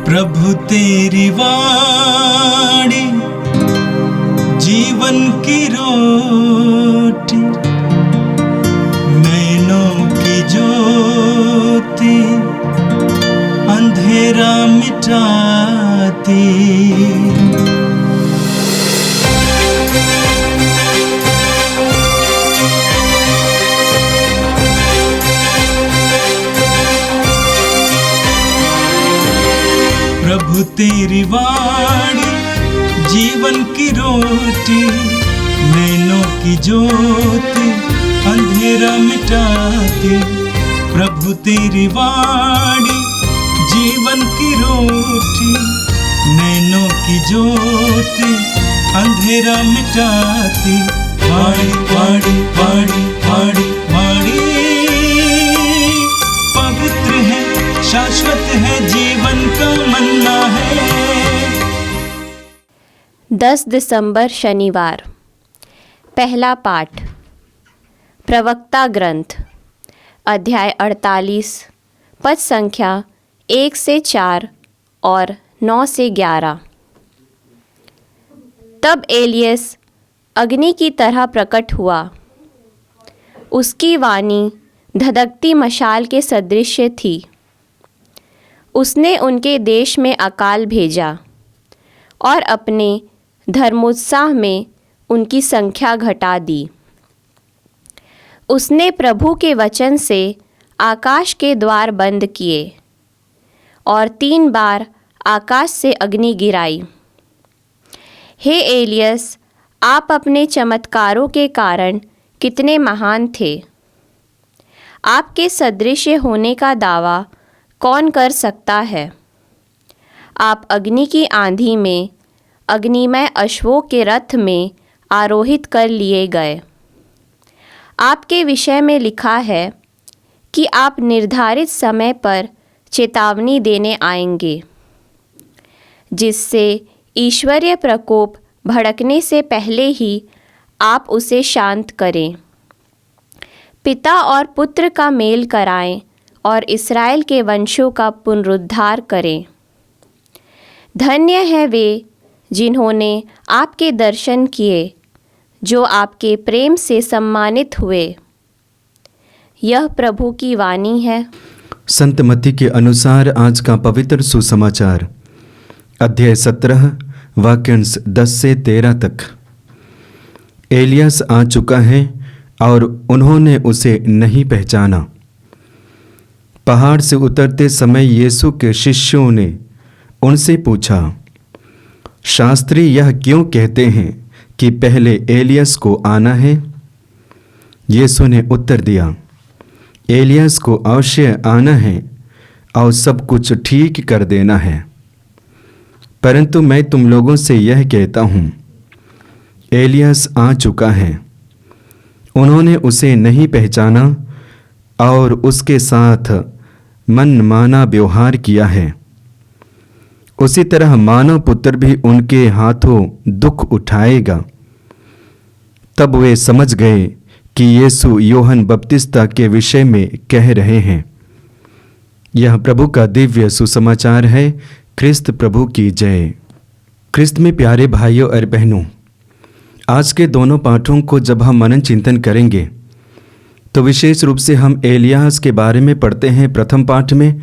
प्रभु तेरी वाणी जीवन की रोटी, नैनों की ज्योति अंधेरा मिटाती। प्रभु तेरी वाणी जीवन की रोटी, नैनों की ज्योति अंधेरा मिटाती। प्रभु तेरी वाणी जीवन की रोटी, नैनों की ज्योति अंधेरा मिटाती। वाणी वाणी वाणी वाणी वाणी पवित्र है, शाश्वत है, जीवन का मन्ना है। 10 दिसंबर शनिवार। पहला पाठ प्रवक्ता ग्रंथ, अध्याय 48, पद संख्या 1 से 4 और 9 से 11। तब एलियस अग्नि की तरह प्रकट हुआ। उसकी वाणी धधकती मशाल के सदृश थी। उसने उनके देश में अकाल भेजा और अपने धर्मोत्साह में उनकी संख्या घटा दी। उसने प्रभु के वचन से आकाश के द्वार बंद किए और 3 बार आकाश से अग्नि गिराई। हे एलियस, आप अपने चमत्कारों के कारण कितने महान थे। आपके सदृश होने का दावा कौन कर सकता है। आप अग्नि की आंधी में अग्निमय अश्वों के रथ में आरोहित कर लिए गए। आपके विषय में लिखा है कि आप निर्धारित समय पर चेतावनी देने आएंगे, जिससे ईश्वरीय प्रकोप भड़कने से पहले ही आप उसे शांत करें। पिता और पुत्र का मेल कराएं और इस्राएल के वंशों का पुनरुद्धार करें। धन्य है वे जिन्होंने आपके दर्शन किए, जो आपके प्रेम से सम्मानित हुए। यह प्रभु की वाणी है। संत मत्ती के अनुसार आज का पवित्र सुसमाचार, अध्याय 17, वाक्यांश 10 से 13 तक। एलियस आ चुका है और उन्होंने उसे नहीं पहचाना। पहाड़ से उतरते समय यीशु के शिष्यों ने उनसे पूछा, शास्त्री यह क्यों कहते हैं कि पहले एलियस को आना है? यीशु ने उत्तर दिया, एलियस को अवश्य आना है और सब कुछ ठीक कर देना है। परंतु मैं तुम लोगों से यह कहता हूँ, एलियस आ चुका है। उन्होंने उसे नहीं पहचाना और उसके साथ मनमाना व्यवहार किया है। उसी तरह मानव पुत्र भी उनके हाथों दुख उठाएगा। तब वे समझ गए कि यीशु यूहन्ना बपतिस्ता के विषय में कह रहे हैं। यह प्रभु का दिव्य सुसमाचार है। ख्रिस्त प्रभु की जय। ख्रिस्त में प्यारे भाइयों और बहनों, आज के दोनों पाठों को जब हम मनन चिंतन करेंगे तो विशेष रूप से हम एलियास के बारे में पढ़ते हैं प्रथम पाठ में,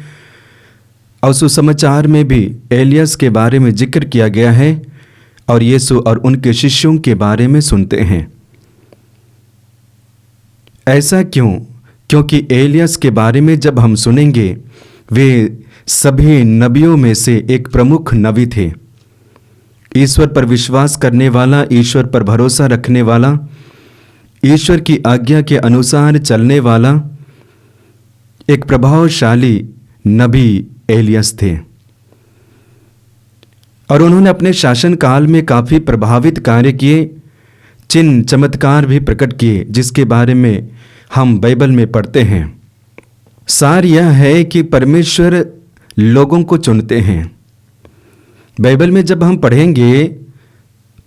और सुसमाचार में भी एलियस के बारे में जिक्र किया गया है और यीशु और उनके शिष्यों के बारे में सुनते हैं। ऐसा क्यों? क्योंकि एलियस के बारे में जब हम सुनेंगे, वे सभी नबियों में से एक प्रमुख नबी थे। ईश्वर पर विश्वास करने वाला, ईश्वर पर भरोसा रखने वाला, ईश्वर की आज्ञा के अनुसार चलने वाला एक प्रभावशाली नबी एलियस थे। और उन्होंने अपने शासन काल में काफ़ी प्रभावित कार्य किए, चिन्ह चमत्कार भी प्रकट किए, जिसके बारे में हम बाइबल में पढ़ते हैं। सार यह है कि परमेश्वर लोगों को चुनते हैं। बाइबल में जब हम पढ़ेंगे,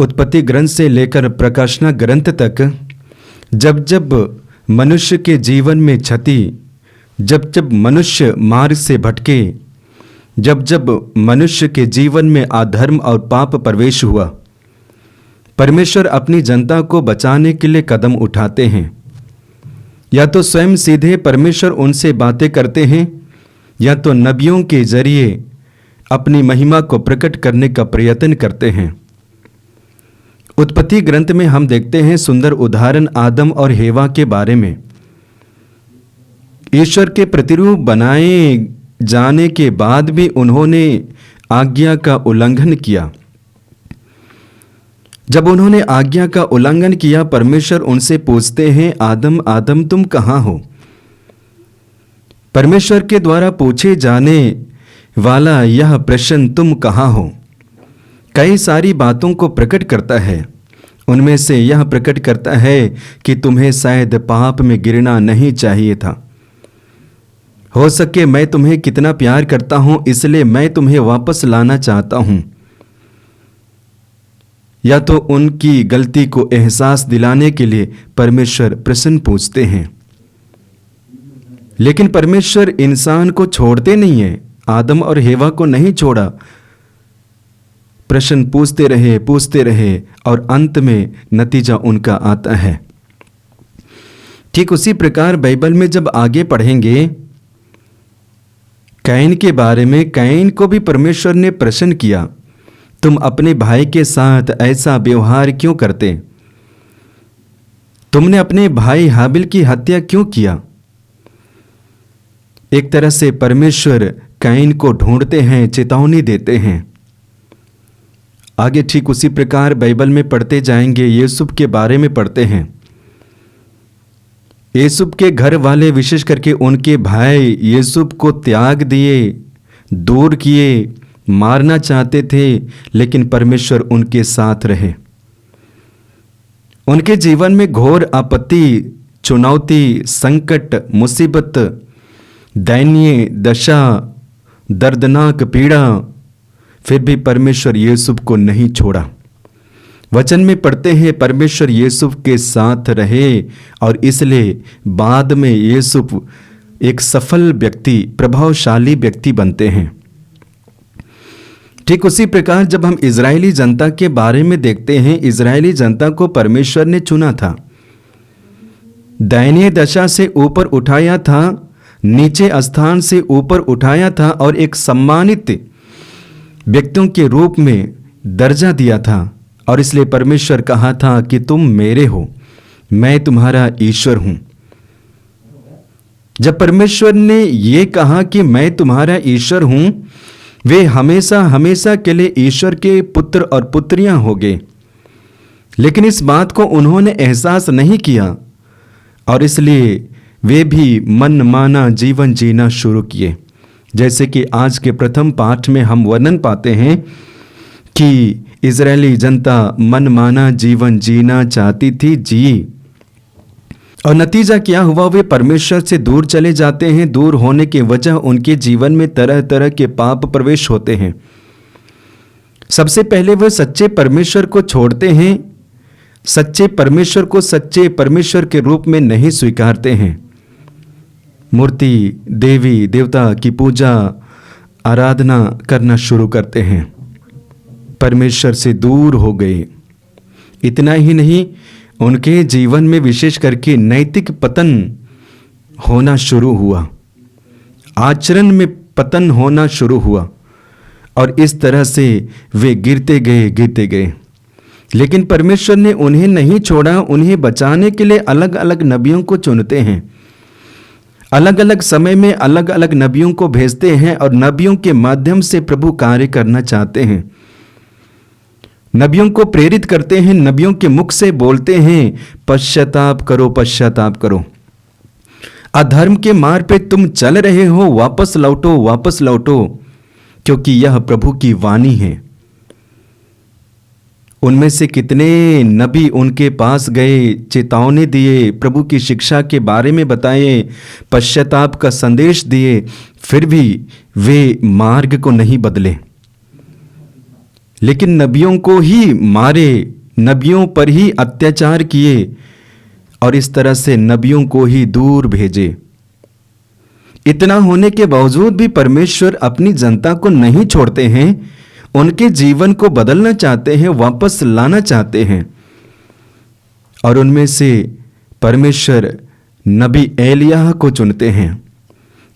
उत्पत्ति ग्रंथ से लेकर प्रकाशना ग्रंथ तक, जब जब मनुष्य के जीवन में क्षति, जब जब मनुष्य मार्ग से भटके, जब जब मनुष्य के जीवन में अधर्म और पाप प्रवेश हुआ, परमेश्वर अपनी जनता को बचाने के लिए कदम उठाते हैं। या तो स्वयं सीधे परमेश्वर उनसे बातें करते हैं, या तो नबियों के जरिए अपनी महिमा को प्रकट करने का प्रयत्न करते हैं। उत्पत्ति ग्रंथ में हम देखते हैं सुंदर उदाहरण आदम और हेवा के बारे में। ईश्वर के प्रतिरूप बनाए जाने के बाद भी उन्होंने आज्ञा का उल्लंघन किया। जब उन्होंने आज्ञा का उल्लंघन किया, परमेश्वर उनसे पूछते हैं, आदम आदम तुम कहाँ हो? परमेश्वर के द्वारा पूछे जाने वाला यह प्रश्न तुम कहाँ हो कई सारी बातों को प्रकट करता है। उनमें से यह प्रकट करता है कि तुम्हें शायद पाप में गिरना नहीं चाहिए था। हो सके मैं तुम्हें कितना प्यार करता हूं, इसलिए मैं तुम्हें वापस लाना चाहता हूं। या तो उनकी गलती को एहसास दिलाने के लिए परमेश्वर प्रश्न पूछते हैं, लेकिन परमेश्वर इंसान को छोड़ते नहीं है। आदम और हेवा को नहीं छोड़ा, प्रश्न पूछते रहे और अंत में नतीजा उनका आता है। ठीक उसी प्रकार बाइबल में जब आगे पढ़ेंगे कैन के बारे में, कैन को भी परमेश्वर ने प्रश्न किया, तुम अपने भाई के साथ ऐसा व्यवहार क्यों करते? तुमने अपने भाई हाबिल की हत्या क्यों किया? एक तरह से परमेश्वर कैन को ढूंढते हैं, चेतावनी देते हैं। आगे ठीक उसी प्रकार बाइबल में पढ़ते जाएंगे, यूसुफ के बारे में पढ़ते हैं। यूसुफ के घर वाले विशेष करके उनके भाई यूसुफ को त्याग दिए, दूर किए, मारना चाहते थे, लेकिन परमेश्वर उनके साथ रहे। उनके जीवन में घोर आपत्ति, चुनौती, संकट, मुसीबत, दयनीय दशा, दर्दनाक पीड़ा, फिर भी परमेश्वर यूसुफ को नहीं छोड़ा। वचन में पढ़ते हैं परमेश्वर यूसुफ के साथ रहे और इसलिए बाद में यूसुफ एक सफल व्यक्ति, प्रभावशाली व्यक्ति बनते हैं। ठीक उसी प्रकार जब हम इजरायली जनता के बारे में देखते हैं, इजरायली जनता को परमेश्वर ने चुना था, दयनीय दशा से ऊपर उठाया था, नीचे स्थान से ऊपर उठाया था और एक सम्मानित व्यक्तियों के रूप में दर्जा दिया था। और इसलिए परमेश्वर कहा था कि तुम मेरे हो, मैं तुम्हारा ईश्वर हूं। जब परमेश्वर ने यह कहा कि मैं तुम्हारा ईश्वर हूं, वे हमेशा हमेशा के लिए ईश्वर के पुत्र और पुत्रियां हो गए। लेकिन इस बात को उन्होंने एहसास नहीं किया और इसलिए वे भी मनमाना जीवन जीना शुरू किए। जैसे कि आज के प्रथम पाठ में हम वर्णन पाते हैं कि इजरायली जनता मनमाना जीवन जीना चाहती थी, और नतीजा क्या हुआ? वे परमेश्वर से दूर चले जाते हैं। दूर होने की वजह उनके जीवन में तरह तरह के पाप प्रवेश होते हैं। सबसे पहले वे सच्चे परमेश्वर को छोड़ते हैं, सच्चे परमेश्वर को सच्चे परमेश्वर के रूप में नहीं स्वीकारते हैं। मूर्ति, देवी देवता की पूजा, आराधना करना शुरू करते हैं, परमेश्वर से दूर हो गए। इतना ही नहीं, उनके जीवन में विशेष करके नैतिक पतन होना शुरू हुआ, आचरण में पतन होना शुरू हुआ और इस तरह से वे गिरते गए। लेकिन परमेश्वर ने उन्हें नहीं छोड़ा। उन्हें बचाने के लिए अलग अलग नबियों को चुनते हैं, अलग अलग समय में अलग अलग नबियों को भेजते हैं और नबियों के माध्यम से प्रभु कार्य करना चाहते हैं। नबियों को प्रेरित करते हैं, नबियों के मुख से बोलते हैं, पश्चाताप करो, पश्चाताप करो। अधर्म के मार्ग पे तुम चल रहे हो, वापस लौटो, वापस लौटो, क्योंकि यह प्रभु की वाणी है। उनमें से कितने नबी उनके पास गए, चेतावनी दिए, प्रभु की शिक्षा के बारे में बताए, पश्चाताप का संदेश दिए, फिर भी वे मार्ग को नहीं बदले, लेकिन नबियों को ही मारे, नबियों पर ही अत्याचार किए और इस तरह से नबियों को ही दूर भेजे। इतना होने के बावजूद भी परमेश्वर अपनी जनता को नहीं छोड़ते हैं, उनके जीवन को बदलना चाहते हैं, वापस लाना चाहते हैं। और उनमें से परमेश्वर नबी एलिय्याह को चुनते हैं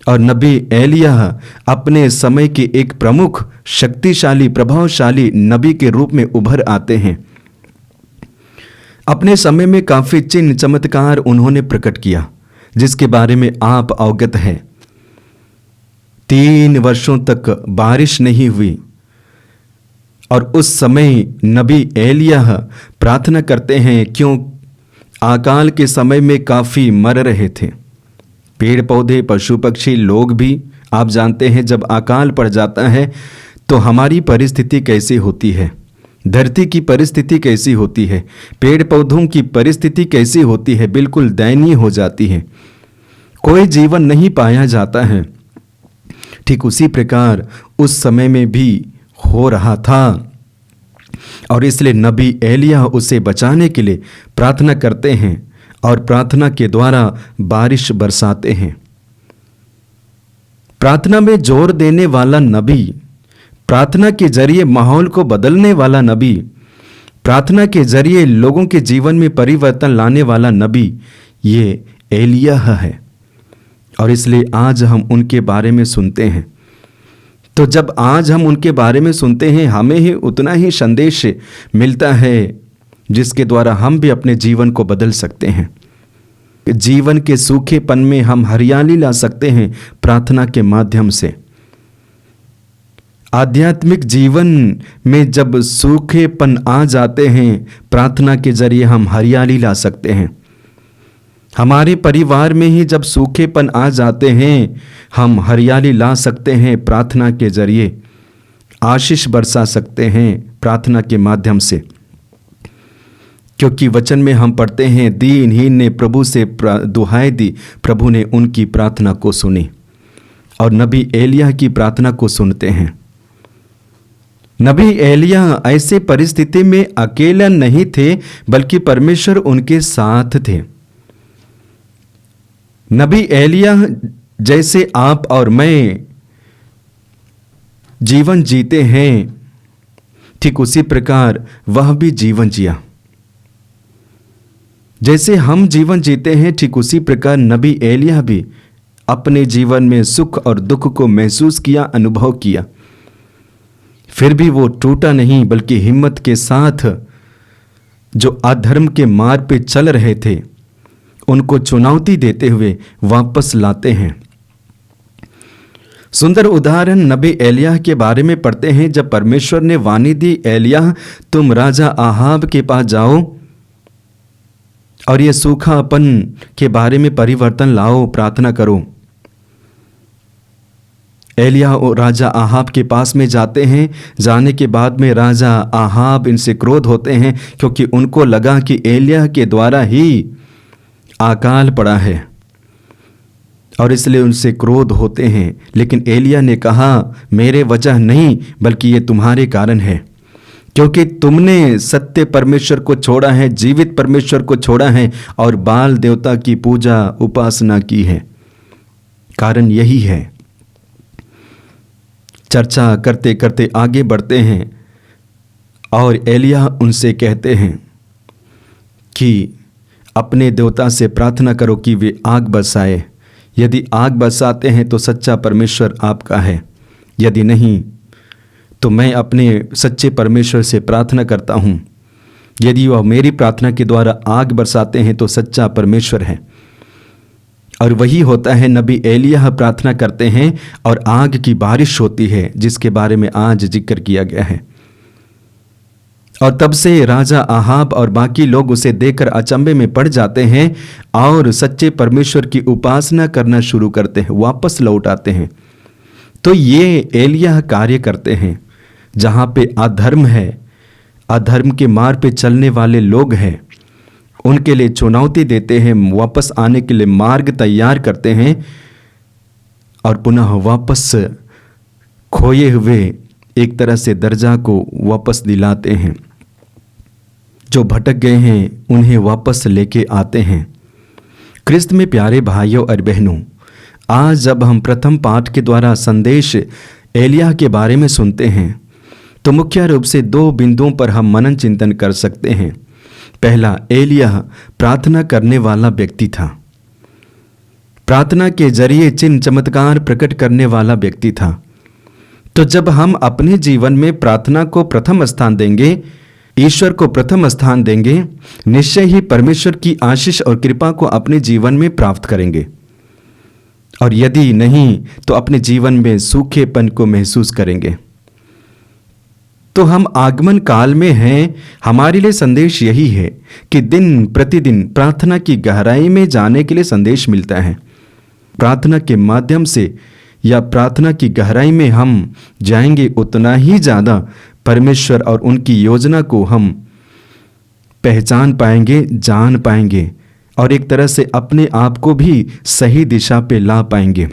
और नबी एलिय्याह अपने समय के एक प्रमुख, शक्तिशाली, प्रभावशाली नबी के रूप में उभर आते हैं। अपने समय में काफी चिन्ह चमत्कार उन्होंने प्रकट किया, जिसके बारे में आप अवगत हैं। 3 वर्षों तक बारिश नहीं हुई और उस समय नबी एलिय्याह प्रार्थना करते हैं, क्यों अकाल के समय में काफी मर रहे थे। पेड़ पौधे, पशु पक्षी, लोग भी, आप जानते हैं जब अकाल पड़ जाता है तो हमारी परिस्थिति कैसी होती है, धरती की परिस्थिति कैसी होती है, पेड़ पौधों की परिस्थिति कैसी होती है, बिल्कुल दयनीय हो जाती है, कोई जीवन नहीं पाया जाता है। ठीक उसी प्रकार उस समय में भी हो रहा था और इसलिए नबी एलिय्याह उसे बचाने के लिए प्रार्थना करते हैं और प्रार्थना के द्वारा बारिश बरसाते हैं। प्रार्थना में जोर देने वाला नबी, प्रार्थना के जरिए माहौल को बदलने वाला नबी, प्रार्थना के जरिए लोगों के जीवन में परिवर्तन लाने वाला नबी, ये एलिय्याह है। और इसलिए आज हम उनके बारे में सुनते हैं। तो जब आज हम उनके बारे में सुनते हैं, हमें ही उतना ही संदेश मिलता है जिसके द्वारा हम भी अपने जीवन को बदल सकते हैं। जीवन के सूखेपन में हम हरियाली ला सकते हैं प्रार्थना के माध्यम से। आध्यात्मिक जीवन में जब सूखेपन आ जाते हैं, प्रार्थना के जरिए हम हरियाली ला सकते हैं। हमारे परिवार में ही जब सूखेपन आ जाते हैं, हम हरियाली ला सकते हैं प्रार्थना के जरिए, आशीष बरसा सकते हैं प्रार्थना के माध्यम से। क्योंकि वचन में हम पढ़ते हैं, दीनहीन ने प्रभु से दुहाई दी, प्रभु ने उनकी प्रार्थना को सुनी। और नबी एलिय्याह की प्रार्थना को सुनते हैं। नबी एलिय्याह ऐसे परिस्थिति में अकेला नहीं थे, बल्कि परमेश्वर उनके साथ थे। नबी एलिय्याह जैसे आप और मैं जीवन जीते हैं, ठीक उसी प्रकार वह भी जीवन जिया। जैसे हम जीवन जीते हैं, ठीक उसी प्रकार नबी एलिय्याह भी अपने जीवन में सुख और दुख को महसूस किया, अनुभव किया। फिर भी वो टूटा नहीं, बल्कि हिम्मत के साथ जो अधर्म के मार्ग पे चल रहे थे, उनको चुनौती देते हुए वापस लाते हैं। सुंदर उदाहरण नबी एलिय्याह के बारे में पढ़ते हैं। जब परमेश्वर ने वाणी दी, एलिय्याह तुम राजा आहाब के पास जाओ और ये सूखापन के बारे में परिवर्तन लाओ, प्रार्थना करो। एलिय्याह राजा आहाब के पास में जाते हैं। जाने के बाद में राजा आहाब इनसे क्रोध होते हैं, क्योंकि उनको लगा कि एलिय्याह के द्वारा ही अकाल पड़ा है और इसलिए उनसे क्रोध होते हैं। लेकिन एलिय्याह ने कहा, मेरे वजह नहीं, बल्कि ये तुम्हारे कारण है, क्योंकि तुमने सत्य परमेश्वर को छोड़ा है, जीवित परमेश्वर को छोड़ा है और बाल देवता की पूजा उपासना की है। कारण यही है। चर्चा करते करते आगे बढ़ते हैं और एलिय्याह उनसे कहते हैं कि अपने देवता से प्रार्थना करो कि वे आग बरसाए। यदि आग बरसाते हैं तो सच्चा परमेश्वर आपका है, यदि नहीं तो मैं अपने सच्चे परमेश्वर से प्रार्थना करता हूँ। यदि वह मेरी प्रार्थना के द्वारा आग बरसाते हैं तो सच्चा परमेश्वर है। और वही होता है। नबी एलिय्याह प्रार्थना करते हैं और आग की बारिश होती है, जिसके बारे में आज जिक्र किया गया है। और तब से राजा आहाब और बाकी लोग उसे देखकर अचंभे में पड़ जाते हैं और सच्चे परमेश्वर की उपासना करना शुरू करते हैं, वापस लौट आते हैं। तो ये एलिय्याह कार्य करते हैं। जहाँ पे अधर्म है, अधर्म के मार्ग पे चलने वाले लोग हैं, उनके लिए चुनौती देते हैं, वापस आने के लिए मार्ग तैयार करते हैं और पुनः वापस खोए हुए एक तरह से दर्जा को वापस दिलाते हैं। जो भटक गए हैं उन्हें वापस लेके आते हैं। क्रिस्त में प्यारे भाइयों और बहनों, आज जब हम प्रथम पाठ के द्वारा संदेश एलिय्याह के बारे में सुनते हैं तो मुख्य रूप से 2 बिंदुओं पर हम मनन चिंतन कर सकते हैं। पहला, एलिय्याह प्रार्थना करने वाला व्यक्ति था। प्रार्थना के जरिए चिन्ह चमत्कार प्रकट करने वाला व्यक्ति था। तो जब हम अपने जीवन में प्रार्थना को प्रथम स्थान देंगे, ईश्वर को प्रथम स्थान देंगे, निश्चय ही परमेश्वर की आशीष और कृपा को अपने जीवन में प्राप्त करेंगे। और यदि नहीं तो अपने जीवन में सूखेपन को महसूस करेंगे। तो हम आगमन काल में हैं। हमारे लिए संदेश यही है कि दिन प्रतिदिन प्रार्थना की गहराई में जाने के लिए संदेश मिलता है। प्रार्थना के माध्यम से या प्रार्थना की गहराई में हम जाएंगे, उतना ही ज़्यादा परमेश्वर और उनकी योजना को हम पहचान पाएंगे, जान पाएंगे और एक तरह से अपने आप को भी सही दिशा पे ला पाएंगे।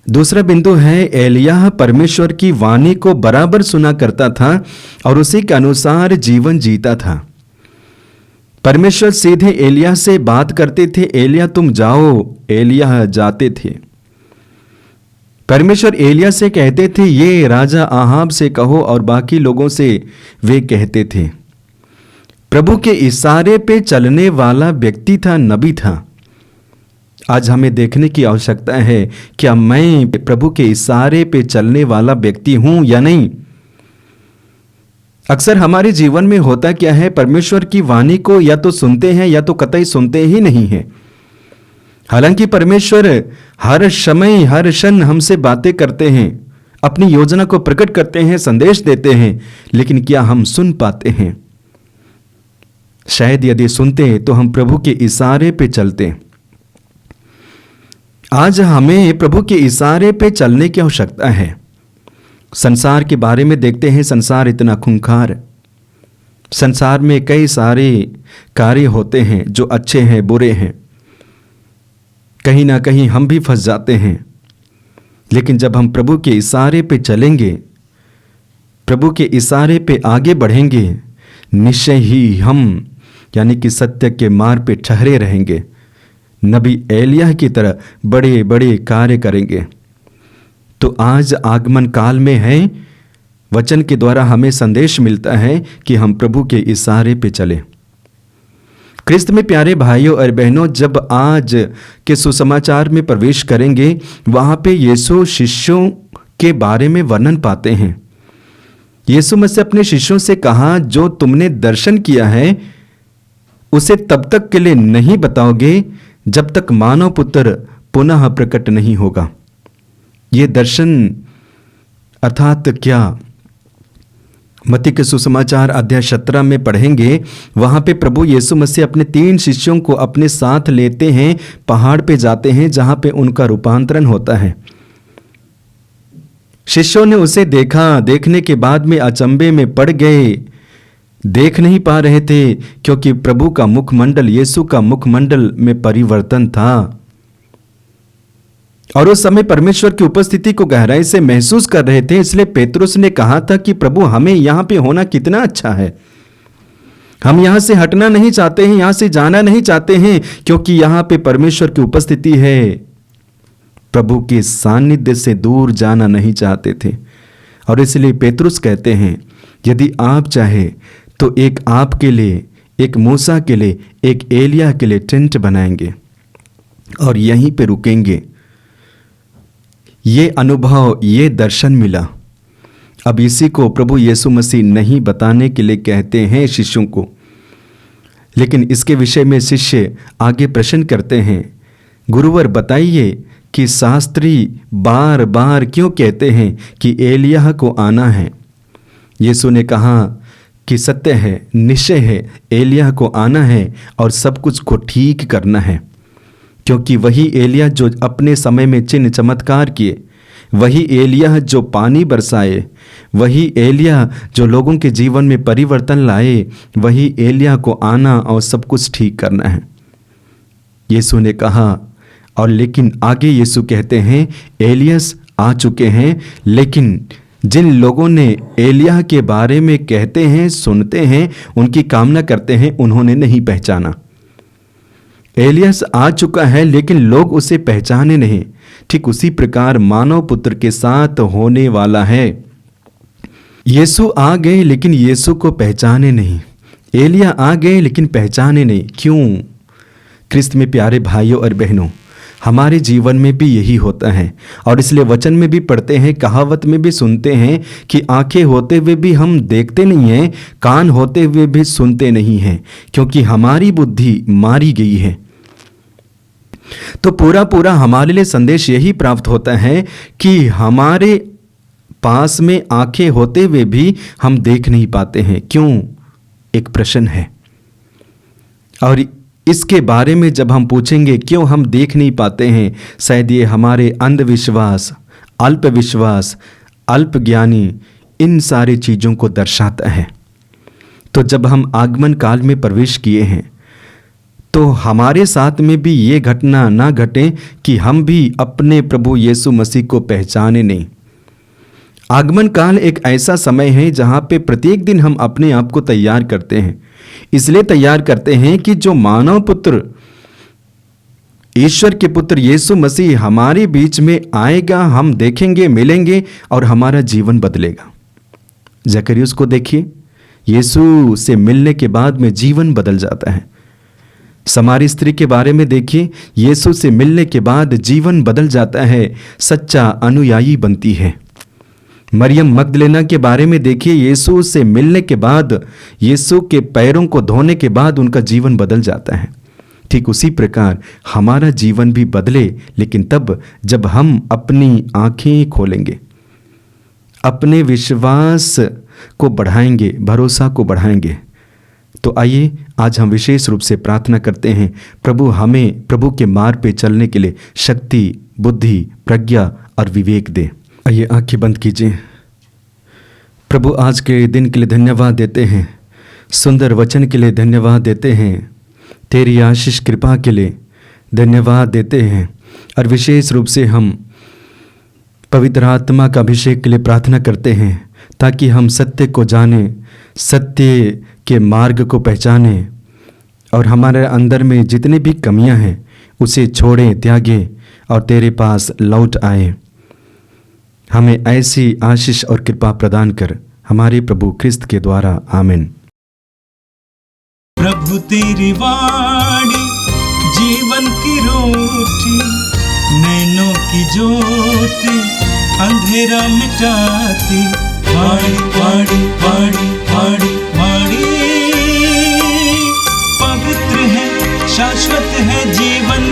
दूसरा बिंदु है, एलिय्याह परमेश्वर की वाणी को बराबर सुना करता था और उसी के अनुसार जीवन जीता था। परमेश्वर सीधे एलिय्याह से बात करते थे, एलिय्याह तुम जाओ, एलिय्याह जाते थे। परमेश्वर एलिय्याह से कहते थे, ये राजा आहाब से कहो, और बाकी लोगों से वे कहते थे। प्रभु के इशारे पे चलने वाला व्यक्ति था, नबी था। आज हमें देखने की आवश्यकता है, क्या मैं प्रभु के इशारे पे चलने वाला व्यक्ति हूं या नहीं। अक्सर हमारे जीवन में होता क्या है, परमेश्वर की वाणी को या तो सुनते हैं या तो कतई सुनते ही नहीं है। हालांकि परमेश्वर हर समय हर क्षण हमसे बातें करते हैं, अपनी योजना को प्रकट करते हैं, संदेश देते हैं, लेकिन क्या हम सुन पाते हैं? शायद यदि सुनते तो हम प्रभु के इशारे पे चलते। आज हमें प्रभु के इशारे पे चलने की आवश्यकता है। संसार के बारे में देखते हैं, संसार इतना खूंखार, संसार में कई सारे कार्य होते हैं जो अच्छे हैं, बुरे हैं। कहीं ना कहीं हम भी फंस जाते हैं। लेकिन जब हम प्रभु के इशारे पे चलेंगे, प्रभु के इशारे पे आगे बढ़ेंगे, निश्चय ही हम यानी कि सत्य के मार्ग पे ठहरे रहेंगे। नबी एलिय्याह की तरह बड़े बड़े कार्य करेंगे। तो आज आगमन काल में है, वचन के द्वारा हमें संदेश मिलता है कि हम प्रभु के इशारे पे चलें। क्रिस्त में प्यारे भाइयों और बहनों, जब आज के सुसमाचार में प्रवेश करेंगे, वहाँ पे यीशु शिष्यों के बारे में वर्णन पाते हैं। यीशु मसीह अपने शिष्यों से कहा, जो तुमने दर्शन किया है उसे तब तक के लिए नहीं बताओगे जब तक मानव पुत्र पुनः प्रकट नहीं होगा। ये दर्शन अर्थात क्या? मत्ती के सुसमाचार अध्याय 17 में पढ़ेंगे। वहां पे प्रभु यीशु मसीह अपने 3 शिष्यों को अपने साथ लेते हैं, पहाड़ पे जाते हैं जहां पे उनका रूपांतरण होता है। शिष्यों ने उसे देखा, देखने के बाद में अचंभे में पड़ गए, देख नहीं पा रहे थे, क्योंकि प्रभु का मुखमंडल, यीशु का मुखमंडल में परिवर्तन था। और उस समय परमेश्वर की उपस्थिति को गहराई से महसूस कर रहे थे। इसलिए पेतरुस ने कहा था कि प्रभु, हमें यहां पे होना कितना अच्छा है। हम यहां से हटना नहीं चाहते हैं, यहां से जाना नहीं चाहते हैं, क्योंकि यहां पे परमेश्वर की उपस्थिति है। प्रभु के सानिध्य से दूर जाना नहीं चाहते थे। और इसलिए पेतरुस कहते हैं, यदि आप चाहे तो एक आपके लिए, एक मूसा के लिए, एक एलिय्याह के लिए टेंट बनाएंगे और यहीं पे रुकेंगे। ये अनुभव, ये दर्शन मिला। अब इसी को प्रभु यीशु मसीह नहीं बताने के लिए कहते हैं शिष्यों को। लेकिन इसके विषय में शिष्य आगे प्रश्न करते हैं, गुरुवर बताइए कि शास्त्री बार बार क्यों कहते हैं कि एलिय्याह को आना है। यीशु ने कहा कि सत्य है, निश्चय है, एलिय्याह को आना है और सब कुछ को ठीक करना है। क्योंकि वही एलिय्याह जो अपने समय में चिन्ह चमत्कार किए, वही एलिय्याह जो पानी बरसाए, वही एलिय्याह जो लोगों के जीवन में परिवर्तन लाए, वही एलिय्याह को आना और सब कुछ ठीक करना है। यीशु ने कहा। और लेकिन आगे यीशु कहते हैं, एलियस आ चुके हैं, लेकिन जिन लोगों ने एलिय्याह के बारे में कहते हैं, सुनते हैं, उनकी कामना करते हैं, उन्होंने नहीं पहचाना। एलियस आ चुका है लेकिन लोग उसे पहचाने नहीं। ठीक उसी प्रकार मानव पुत्र के साथ होने वाला है। यीशु आ गए लेकिन यीशु को पहचाने नहीं। एलिया आ गए लेकिन पहचाने नहीं। क्यों? क्रिस्त में प्यारे भाइयों और बहनों, हमारे जीवन में भी यही होता है और इसलिए वचन में भी पढ़ते हैं, कहावत में भी सुनते हैं कि आंखें होते हुए भी हम देखते नहीं हैं, कान होते हुए भी सुनते नहीं हैं, क्योंकि हमारी बुद्धि मारी गई है। तो पूरा हमारे लिए संदेश यही प्राप्त होता है कि हमारे पास में आंखें होते हुए भी हम देख नहीं पाते हैं। क्यों? एक प्रश्न है। और इसके बारे में जब हम पूछेंगे क्यों हम देख नहीं पाते हैं, शायद ये हमारे अंधविश्वास, अल्पविश्वास, अल्पज्ञानी, इन सारी चीज़ों को दर्शाता है। तो जब हम आगमन काल में प्रवेश किए हैं तो हमारे साथ में भी ये घटना ना घटे कि हम भी अपने प्रभु यीशु मसीह को पहचाने नहीं। आगमन काल एक ऐसा समय है जहाँ पे प्रत्येक दिन हम अपने आप को तैयार करते हैं। इसलिए तैयार करते हैं कि जो मानव पुत्र, ईश्वर के पुत्र यीशु मसीह हमारे बीच में आएगा, हम देखेंगे, मिलेंगे और हमारा जीवन बदलेगा। जकरियुस को देखिए, यीशु से मिलने के बाद में जीवन बदल जाता है। समारी स्त्री के बारे में देखिए, यीशु से मिलने के बाद जीवन बदल जाता है, सच्चा अनुयायी बनती है। मरियम मगदलेना के बारे में देखिए, यीशु से मिलने के बाद, यीशु के पैरों को धोने के बाद उनका जीवन बदल जाता है। ठीक उसी प्रकार हमारा जीवन भी बदले, लेकिन तब जब हम अपनी आंखें खोलेंगे, अपने विश्वास को बढ़ाएंगे, भरोसा को बढ़ाएंगे। तो आइए आज हम विशेष रूप से प्रार्थना करते हैं, प्रभु हमें प्रभु के मार्ग पे चलने के लिए शक्ति, बुद्धि, प्रज्ञा और विवेक दे। आइए आंखें बंद कीजिए। प्रभु आज के दिन के लिए धन्यवाद देते हैं, सुंदर वचन के लिए धन्यवाद देते हैं, तेरी आशीष कृपा के लिए धन्यवाद देते हैं और विशेष रूप से हम पवित्र आत्मा का अभिषेक के लिए प्रार्थना करते हैं ताकि हम सत्य को जाने, सत्य के मार्ग को पहचाने और हमारे अंदर में जितनी भी कमियां हैं उसे छोड़ें, त्यागें और तेरे पास लौट आए। हमें ऐसी आशीष और कृपा प्रदान कर, हमारे प्रभु क्रिस्त के द्वारा, आमीन। प्रभु तेरी वाणी जीवन की रोटी, नैनों की ज्योति अंधेरा मिटाती, वाणी वाणी वाणी वाणी वाणी, पवित्र है, शाश्वत है, जीवन